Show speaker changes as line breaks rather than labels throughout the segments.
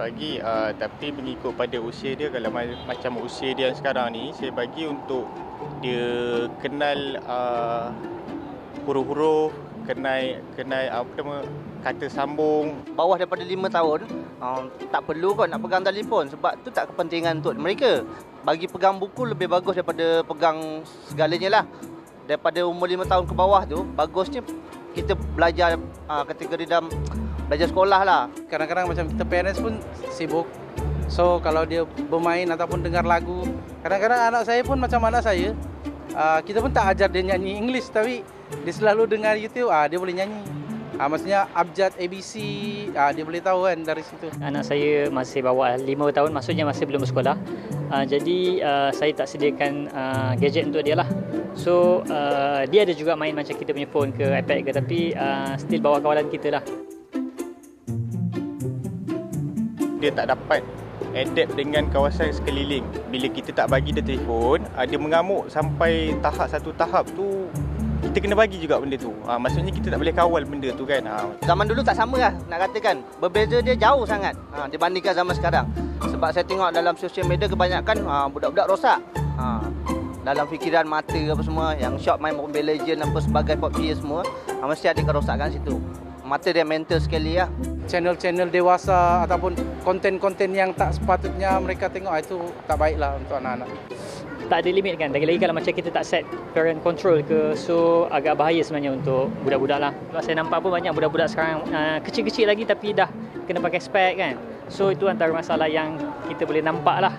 bagi tapi mengikut pada usia dia. Kalau macam usia dia yang sekarang ni, saya bagi untuk dia kenal huruf-huruf, kenal apa nama, kata sambung.
Bawah daripada 5 tahun, tak perlu kot nak pegang telefon sebab tu tak kepentingan untuk mereka. Bagi pegang buku lebih bagus daripada pegang segalanya lah. Daripada umur 5 tahun ke bawah tu, bagusnya kita belajar kategori dalam belajar sekolah lah.
Kadang-kadang macam kita parents pun sibuk. So kalau dia bermain ataupun dengar lagu, kadang-kadang anak saya pun macam anak saya. Kita pun tak ajar dia nyanyi English, tapi dia selalu dengar YouTube, dia boleh nyanyi. Maksudnya abjad ABC, dia boleh tahu kan dari situ.
Anak saya masih bawah 5 tahun, maksudnya masih belum bersekolah. Jadi saya tak sediakan gadget untuk dia lah. So dia ada juga main macam kita punya phone ke iPad ke, tapi still bawa kawalan kita lah.
Dia tak dapat adapt dengan kawasan sekeliling. Bila kita tak bagi dia telefon, dia mengamuk sampai satu tahap tu, kita kena bagi juga benda tu. Maksudnya kita tak boleh kawal benda tu kan.
Zaman dulu tak sama lah nak katakan. Berbeza dia jauh sangat dibandingkan zaman sekarang. Sebab saya tengok dalam sosial media kebanyakan budak-budak rosak. Dalam fikiran mata apa semua, yang shop main Mobile Legend apa sebagai PUBG semua, mesti ada kerosakan situ. Mata dia mental sekali lah.
Channel-channel dewasa ataupun konten-konten yang tak sepatutnya mereka tengok, itu tak baiklah untuk anak-anak.
Tak ada limit kan, lagi-lagi kalau macam kita tak set parent control ke, so agak bahaya sebenarnya untuk budak-budak lah. Sebab saya nampak pun banyak budak-budak sekarang kecil-kecil lagi tapi dah kena pakai spek kan. So itu antara masalah yang kita boleh nampak lah.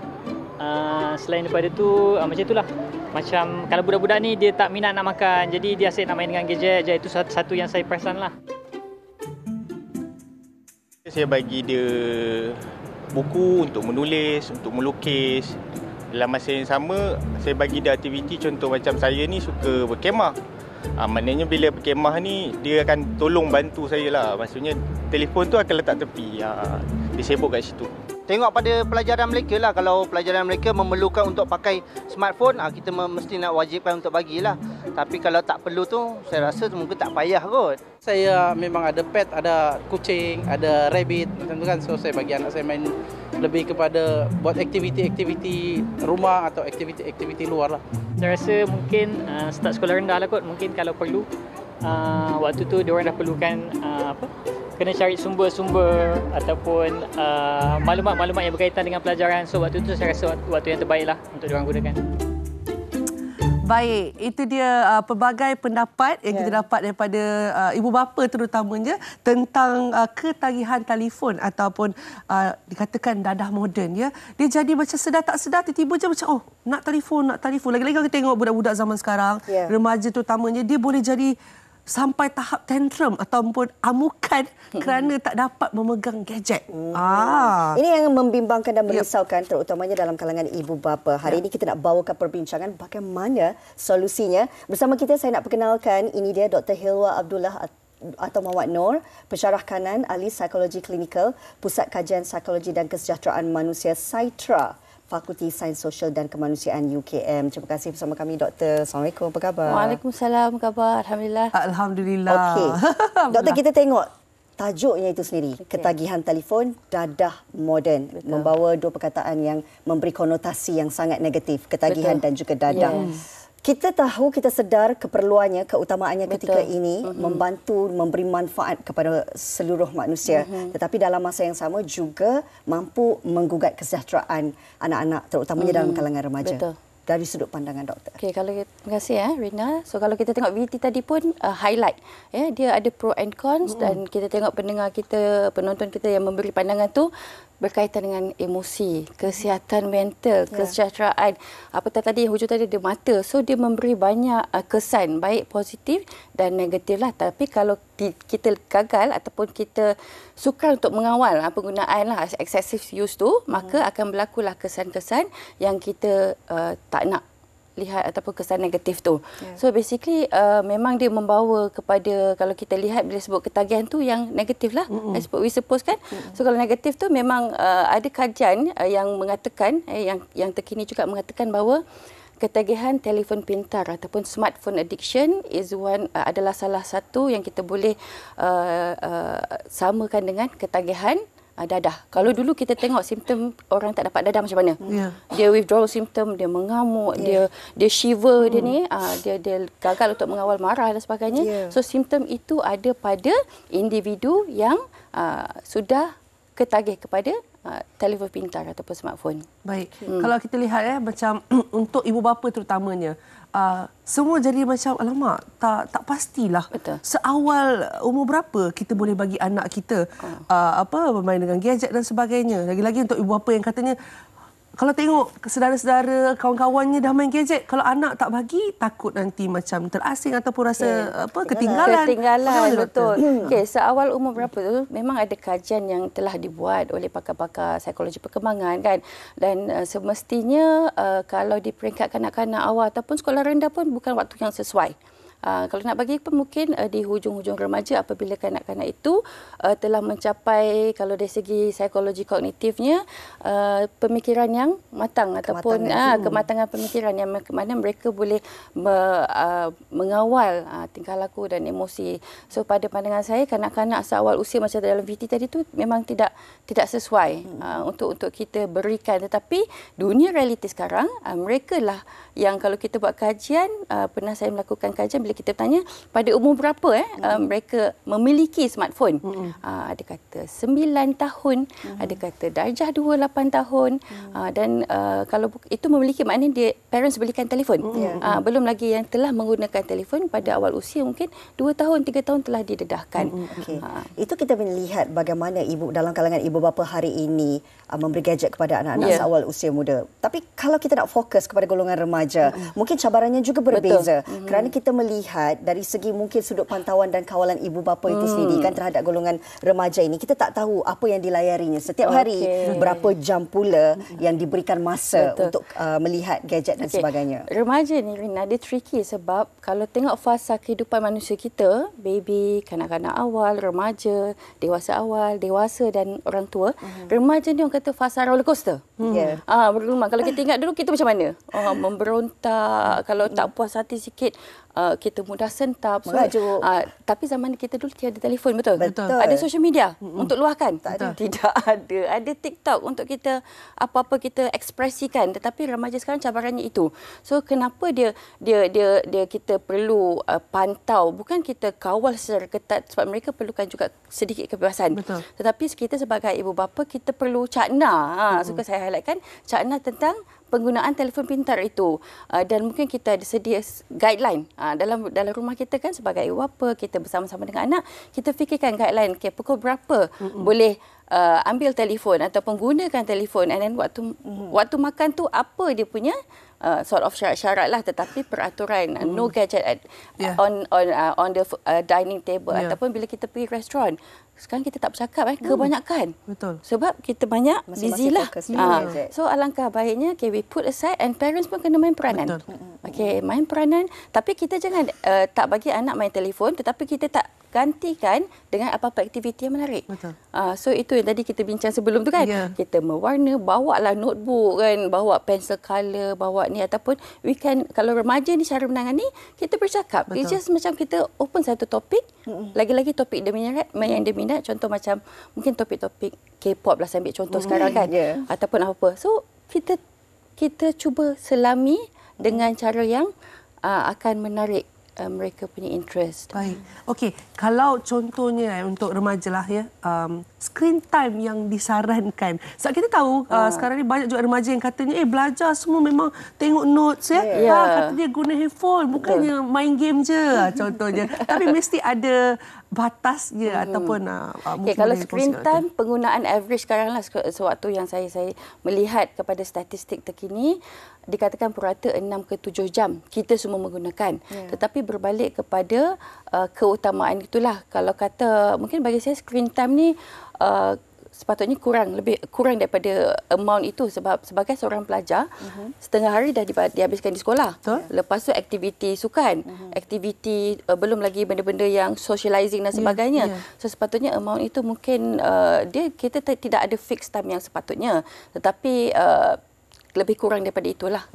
Selain daripada tu, macam itulah. Macam kalau budak-budak ni dia tak minat nak makan, jadi dia asyik nak main dengan gadget je. Itu satu yang saya perasan lah.
Saya bagi dia buku untuk menulis, untuk melukis. Dalam masa yang sama, saya bagi dia aktiviti, contoh macam saya ni suka berkemah. Maknanya bila berkemah ni, dia akan tolong bantu saya lah. Maksudnya telefon tu akan letak tepi. Dia sibuk kat situ.
Tengok pada pelajaran mereka lah. Kalau pelajaran mereka memerlukan untuk pakai smartphone, kita mesti nak wajibkan untuk bagilah. Tapi kalau tak perlu tu, saya rasa mungkin tak payah kot.
Saya memang ada pet, ada kucing, ada rabbit macam tu kan. So saya bagi anak saya main lebih kepada buat aktiviti-aktiviti rumah atau aktiviti-aktiviti luar lah.
Saya rasa mungkin start sekolah rendah lah kot. Mungkin kalau perlu, waktu tu diorang dah perlukan kena cari sumber-sumber ataupun maklumat-maklumat yang berkaitan dengan pelajaran. So waktu tu saya rasa waktu yang terbaik lah untuk diorang gunakan.
Baik, itu dia pelbagai pendapat yang kita dapat daripada ibu bapa terutamanya tentang ketagihan telefon ataupun dikatakan dadah moden ya. Dia jadi macam sedar tak sedar tiba-tiba je macam nak telefon. Lagi-lagi kalau kita tengok budak-budak zaman sekarang, remaja terutamanya, dia boleh jadi sampai tahap tantrum ataupun amukan kerana tak dapat memegang gadget.
Ini yang membimbangkan dan merisaukan terutamanya dalam kalangan ibu bapa. Hari ini kita nak bawakan perbincangan bagaimana solusinya. Bersama kita saya nak perkenalkan, ini dia Dr. Hilwa Abdullah atau Muhammad Noor, pensyarah kanan, ahli psikologi klinikal, Pusat Kajian Psikologi dan Kesejahteraan Manusia SAITRA, Fakulti Sains Sosial dan Kemanusiaan UKM. Terima kasih bersama kami, Doktor. Assalamualaikum, apa khabar?
Waalaikumsalam, apa khabar? Alhamdulillah.
Alhamdulillah.
Okey. Doktor, kita tengok tajuknya itu sendiri, ketagihan telefon, dadah moden. Betul. Membawa dua perkataan yang memberi konotasi yang sangat negatif, ketagihan dan juga dadah. Kita tahu, kita sedar keperluannya, keutamaannya ketika ini membantu, memberi manfaat kepada seluruh manusia. Tetapi dalam masa yang sama juga mampu menggugat kesejahteraan anak-anak, terutamanya dalam kalangan remaja. Betul. Dari sudut pandangan doktor.
Okey, terima kasih Rina. So kalau kita tengok VT tadi pun highlight dia ada pro and cons dan kita tengok pendengar kita, penonton kita yang memberi pandangan tu berkaitan dengan emosi, kesihatan mental, kesejahteraan. Apatah tadi hujung tadi dia mata. So dia memberi banyak kesan baik positif dan negatif lah. Tapi kalau kita gagal ataupun kita sukar untuk mengawal penggunaan excessive use tu, maka akan berlakulah kesan-kesan yang kita tak nak lihat ataupun kesan negatif tu. So basically memang dia membawa kepada, kalau kita lihat bila sebut ketagihan tu yang negatif lah, as we suppose kan. So kalau negatif tu memang ada kajian yang mengatakan, yang terkini juga mengatakan bahawa ketagihan telefon pintar ataupun smartphone addiction adalah salah satu yang kita boleh samakan dengan ketagihan dadah. Kalau dulu kita tengok simptom orang tak dapat dadah macam mana. Dia withdrawal symptom, dia mengamuk, dia shiver, dia ni, dia gagal untuk mengawal marah dan sebagainya. So simptom itu ada pada individu yang sudah ketagih kepada telefon pintar ataupun smartphone.
Baik. Kalau kita lihat macam untuk ibu bapa terutamanya, semua jadi macam alamak, tak pastilah.
Betul.
Seawal umur berapa kita boleh bagi anak kita bermain dengan gadget dan sebagainya. Lagi-lagi untuk ibu bapa yang katanya kalau tengok saudara-saudara, kawan-kawannya dah main gadget, kalau anak tak bagi, takut nanti macam terasing ataupun rasa ketinggalan.
Betul. Seawal umur berapa tu memang ada kajian yang telah dibuat oleh pakar-pakar psikologi perkembangan kan. Dan semestinya kalau di peringkat kanak-kanak awal ataupun sekolah rendah pun bukan waktu yang sesuai. Kalau nak bagi pun mungkin di hujung-hujung remaja apabila kanak-kanak itu telah mencapai, kalau dari segi psikologi kognitifnya, pemikiran yang matang ataupun kematangan pemikiran yang mana mereka boleh mengawal tingkah laku dan emosi. So pada pandangan saya, kanak-kanak seawal usia macam dalam VT tadi tu memang tidak sesuai untuk kita berikan. Tetapi dunia realiti sekarang, mereka lah yang kalau kita buat kajian, pernah saya melakukan kajian bila kita tanya pada umur berapa mereka memiliki smartphone. Ada kata 9 tahun, ada kata darjah 2 8 tahun, dan kalau itu memiliki maknanya dia parents belikan telefon. Belum lagi yang telah menggunakan telefon pada awal usia mungkin 2 tahun 3 tahun telah didedahkan.
Itu kita melihat bagaimana dalam kalangan ibu bapa hari ini memberi gadget kepada anak-anak seawal usia muda. Tapi kalau kita nak fokus kepada golongan remaja, mungkin cabarannya juga berbeza. Kerana kita melihat dari segi mungkin sudut pantauan dan kawalan ibu bapa itu sendiri kan terhadap golongan remaja ini, kita tak tahu apa yang dilayarinya setiap hari, berapa jam pula yang diberikan masa untuk melihat gadget dan sebagainya.
Remaja ni Rina, dia tricky sebab kalau tengok fasa kehidupan manusia kita, baby, kanak-kanak awal, remaja, dewasa awal, dewasa dan orang tua, remaja ni orang kata fasa roller coaster. Berlumah. Kalau kita ingat dulu kita macam mana? Memberontak, kalau tak puas hati sikit kita mudah sentap. Tapi zaman kita dulu tiada telefon, betul? Ada social media untuk luahkan? Tidak ada. Ada TikTok untuk kita apa-apa kita ekspresikan. Tetapi remaja sekarang cabarannya itu. So kenapa dia kita perlu pantau, bukan kita kawal secara ketat sebab mereka perlukan juga sedikit kebebasan. Tetapi kita sebagai ibu bapa kita perlu cakna. Suka saya highlightkan cakna tentang penggunaan telefon pintar itu, dan mungkin kita ada sedia guideline dalam rumah kita kan, sebagai ibu bapa kita bersama-sama dengan anak, kita fikirkan guideline pukul berapa boleh ambil telefon ataupun gunakan telefon, and then waktu makan tu apa dia punya sort of syarat-syarat lah, tetapi peraturan no gadget on the dining table ataupun bila kita pergi restoran. Sekarang kita tak bercakap kebanyakan. Betul. Sebab kita banyak busy lah. So alangkah baiknya we put aside, and parents pun kena main peranan. Main peranan, tapi kita jangan tak bagi anak main telefon, tetapi kita tak gantikan dengan apa-apa aktiviti yang menarik. So itu yang tadi kita bincang sebelum tu kan. Kita mewarna, bawalah notebook kan, bawa pencil color, bawa ni, ataupun we can, kalau remaja ni cara menangani, kita bercakap. It's just macam kita open satu topik, lagi-lagi topik dia minat, yang dia minat, contoh macam mungkin topik-topik K-pop lah saya ambil contoh sekarang kan, ataupun apa. So kita cuba selami dengan cara yang akan menarik mereka punya interest.
Baik. Okey, kalau contohnya untuk remaja lah screen time yang disarankan. Sebab kita tahu sekarang ni banyak juga remaja yang katanya belajar semua memang tengok notes kata dia guna handphone, bukannya main game je contohnya. Tapi mesti ada batasnya ataupun
kalau screen time penggunaan average sekarang lah, sewaktu yang saya melihat kepada statistik terkini, dikatakan purata 6 ke 7 jam kita semua menggunakan. Tetapi berbalik kepada keutamaan itulah. Kalau kata, mungkin bagi saya screen time ni sepatutnya kurang daripada amount itu, sebab sebagai seorang pelajar setengah hari dah dihabiskan di sekolah. Lepas tu aktiviti sukan, aktiviti belum lagi benda-benda yang socializing dan sebagainya. So sepatutnya amount itu mungkin kita tidak ada fixed time yang sepatutnya, tetapi lebih kurang daripada itulah.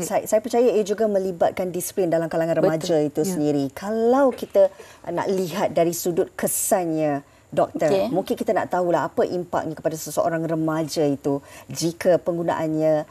Saya percaya ia juga melibatkan disiplin dalam kalangan remaja itu sendiri. Kalau kita nak lihat dari sudut kesannya Doktor, mungkin kita nak tahulah apa impaknya kepada seseorang remaja itu jika penggunaannya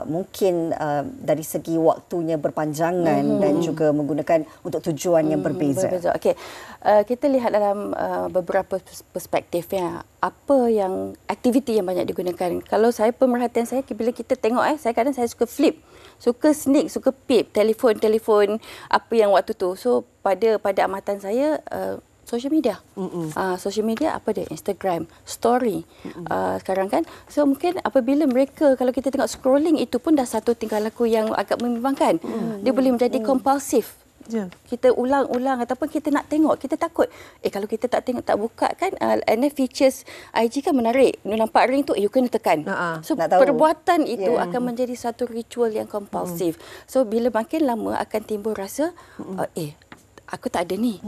mungkin dari segi waktunya berpanjangan dan juga menggunakan untuk tujuan yang berbeza.
Okey. Kita lihat dalam beberapa perspektif ya. Apa yang aktiviti yang banyak digunakan. Kalau saya pemerhatian saya bila kita tengok saya kadang saya suka flip. Suka sneak, suka pip telefon apa yang waktu tu. So pada amatan saya social media. Social media apa dia? Instagram, story. Sekarang kan. So mungkin apabila mereka, kalau kita tengok scrolling itu pun dah satu tingkah laku yang agak membimbangkan. Dia boleh menjadi kompulsif. Kita ulang-ulang ataupun kita nak tengok, kita takut. Kalau kita tak tengok, tak buka kan, and then features IG kan menarik. You nampak ring tu, you kena tekan. So perbuatan itu akan menjadi satu ritual yang kompulsif. So bila makin lama akan timbul rasa, aku tak ada ni.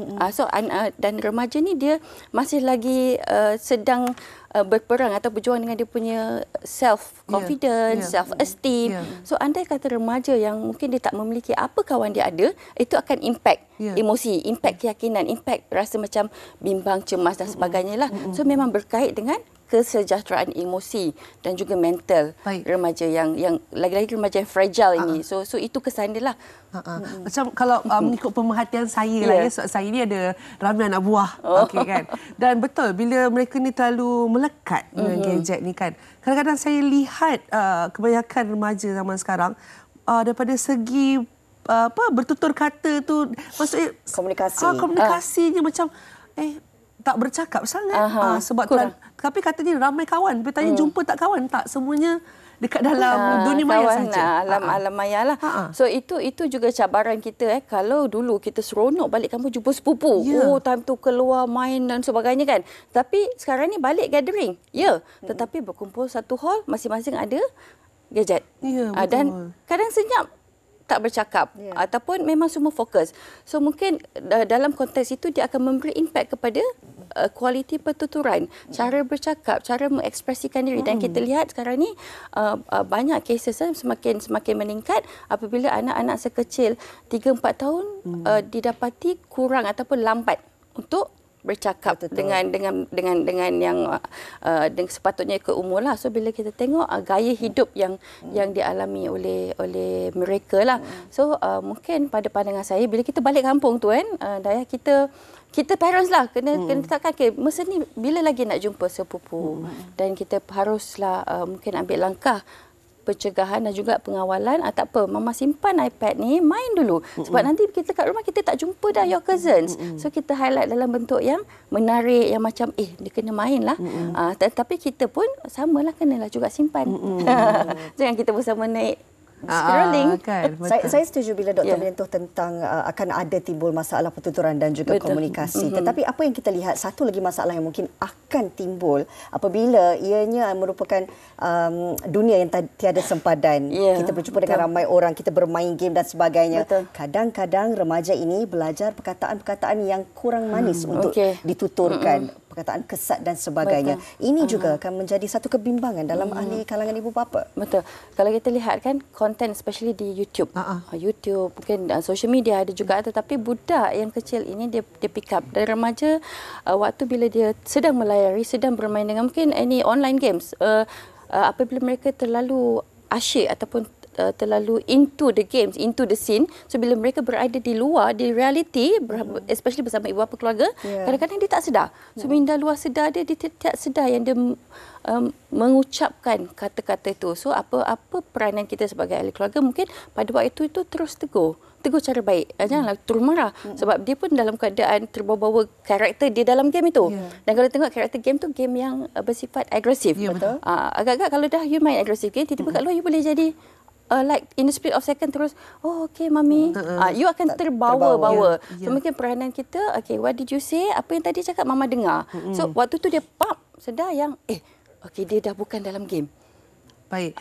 Dan remaja ni dia masih lagi sedang berperang atau berjuang dengan dia punya self confidence, self esteem. So andai kata remaja yang mungkin dia tak memiliki apa kawan dia ada, itu akan impact emosi, impact keyakinan, impact rasa macam bimbang, cemas dan sebagainya lah. So memang berkait dengan kesejahteraan emosi dan juga mental remaja yang lagi-lagi remaja yang fragile ini. So itu kesan dia lah.
Macam kalau mengikut pemerhatian saya lah ya, sebab saya ni ada ramai anak buah. Okey kan. Dan betul bila mereka ni terlalu melekat dengan gadget ni kan. Kadang-kadang saya lihat kebanyakan remaja zaman sekarang daripada segi bertutur kata tu, maksudnya komunikasinya macam tak bercakap sangat. Sebab tapi katanya ramai kawan. Dia tanya jumpa tak kawan? Tak, semuanya dekat dalam dunia maya saja.
Alam maya lah. So itu juga cabaran kita. Kalau dulu kita seronok balik kampung jumpa sepupu. Time tu keluar main dan sebagainya kan. Tapi sekarang ni balik gathering. Tetapi berkumpul satu hall, masing-masing ada gadget. Dan kadang senyap tak bercakap ataupun memang semua fokus. So mungkin dalam konteks itu dia akan memberi impact kepada kualiti pertuturan, cara bercakap, cara mengekspresikan diri. Dan kita lihat sekarang ni banyak cases semakin meningkat apabila anak-anak sekecil 3-4 tahun didapati kurang ataupun lambat untuk bercakap dengan yang sepatutnya ke umur lah. So bila kita tengok gaya hidup yang dialami oleh mereka lah. So mungkin pada pandangan saya bila kita balik kampung tu kan, Dayah, kita parents lah kena takkan masa ni bila lagi nak jumpa sepupu dan kita haruslah mungkin ambil langkah pencegahan dan juga pengawalan. Tak apa, mama simpan iPad ni, main dulu. Sebab nanti kita kat rumah kita tak jumpa dah your cousins. So kita highlight dalam bentuk yang menarik, yang macam dia kena main lah. Tapi kita pun samalah kenalah juga simpan. Jangan kita bersama naik scrolling.
Kan,
saya setuju bila doktor menyentuh tentang akan ada timbul masalah pertuturan dan juga komunikasi. Tetapi apa yang kita lihat, satu lagi masalah yang mungkin akan timbul apabila ianya merupakan dunia yang tiada sempadan. Kita berjumpa dengan ramai orang, kita bermain game dan sebagainya. Kadang-kadang remaja ini belajar perkataan-perkataan yang kurang manis untuk dituturkan. Perkataan kesat dan sebagainya. Ini juga akan menjadi satu kebimbangan dalam ahli kalangan ibu bapa.
Betul. Kalau kita lihat kan, konten especially di YouTube. YouTube, mungkin social media ada juga. Tetapi budak yang kecil ini dia pick up. Dan remaja, waktu bila dia sedang melayari, sedang bermain dengan mungkin any online games, apabila mereka terlalu asyik ataupun terlalu into the games, into the scene. So bila mereka berada di luar, di reality, especially bersama ibu bapa keluarga, kadang-kadang dia tak sedar. So minda luar sedar dia tidak sedar yang dia mengucapkan kata-kata itu. So apa peranan kita sebagai ahli keluarga, mungkin pada waktu itu terus tegur cara baik. Janganlah terus marah. Sebab dia pun dalam keadaan terbawa-bawa karakter dia dalam game itu. Dan kalau tengok karakter game tu, game yang bersifat agresif. Betul. Agak-agak kalau dah you main agresif game, tiba-tiba kat luar you boleh jadi like in a split of second terus, okay mami, you akan terbawa-bawa. So mungkin peranan kita, okay, what did you say? Apa yang tadi cakap mama dengar. So waktu tu dia sedar yang okay, dia dah bukan dalam game.
Baik.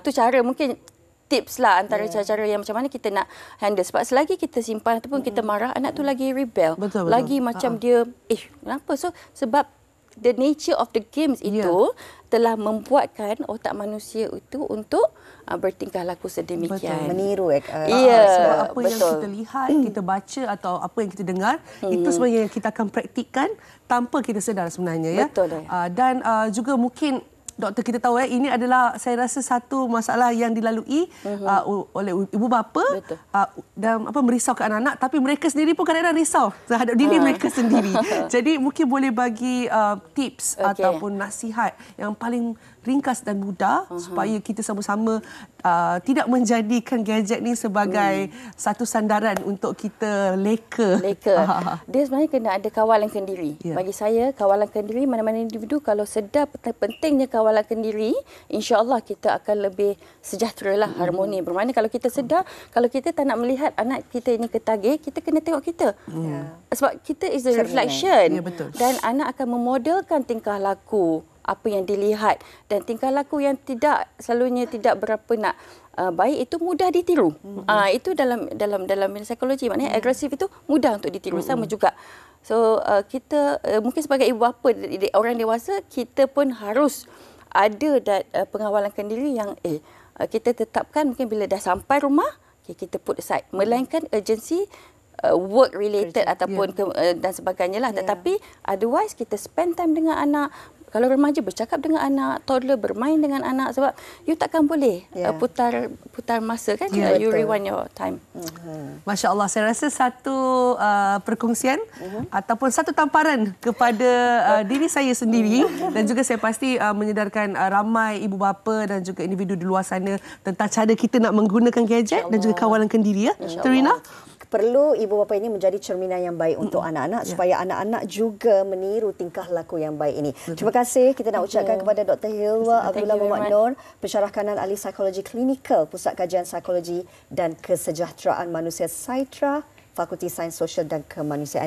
Tu cara mungkin tips lah antara cara-cara yang macam mana kita nak handle. Sebab selagi kita simpan ataupun kita marah, anak tu lagi rebel. Betul. Lagi macam dia, kenapa? So sebab the nature of the games itu telah membuatkan otak manusia itu untuk bertingkah laku sedemikian.
Meniru
sebab apa yang kita lihat, kita baca atau apa yang kita dengar, itu sebenarnya yang kita akan praktikkan tanpa kita sedar sebenarnya.
Betul.
Dan juga mungkin doktor kita tahu ini adalah saya rasa satu masalah yang dilalui oleh ibu bapa dan merisaukan anak-anak, tapi mereka sendiri pun kadang-kadang risau terhadap diri mereka sendiri. Jadi mungkin boleh bagi tips ataupun nasihat yang paling ringkas dan mudah supaya kita sama-sama tidak menjadikan gadget ni sebagai satu sandaran untuk kita leka.
Dia sebenarnya kena ada kawalan kendiri. Bagi saya, kawalan kendiri, mana-mana individu kalau sedar pentingnya kawalan kendiri, insya-Allah kita akan lebih sejahtera lah, harmoni. Bermakna kalau kita sedar, kalau kita tak nak melihat anak kita ini ketagih, kita kena tengok kita. Sebab kita is a reflection. Dan anak akan memodelkan tingkah laku apa yang dilihat, dan tingkah laku yang selalunya tidak berapa nak baik itu mudah ditiru. Itu dalam psikologi, maknanya agresif itu mudah untuk ditiru. Sama juga. So kita mungkin sebagai ibu bapa, orang dewasa, kita pun harus ada pengawalan kendiri yang kita tetapkan mungkin bila dah sampai rumah, kita put aside. Melainkan urgency work related ataupun dan sebagainya lah. Tetapi otherwise kita spend time dengan anak. Kalau remaja bercakap dengan anak, toddler bermain dengan anak, sebab you takkan boleh putar masa kan, you rewind your time.
Masya Allah, saya rasa satu perkongsian ataupun satu tamparan kepada diri saya sendiri dan juga saya pasti menyedarkan ramai ibu bapa dan juga individu di luar sana tentang cara kita nak menggunakan gadget dan juga kawalan kendiri. Terina?
Perlu ibu bapa ini menjadi cerminan yang baik untuk anak-anak supaya anak-anak juga meniru tingkah laku yang baik ini. Terima kasih kita nak ucapkan kepada Dr. Hilwa Abdullah Muhammad Noor, pensyarah kanan ahli psikologi klinikal Pusat Kajian Psikologi dan Kesejahteraan Manusia Saitra, Fakulti Sains Sosial dan Kemanusiaan.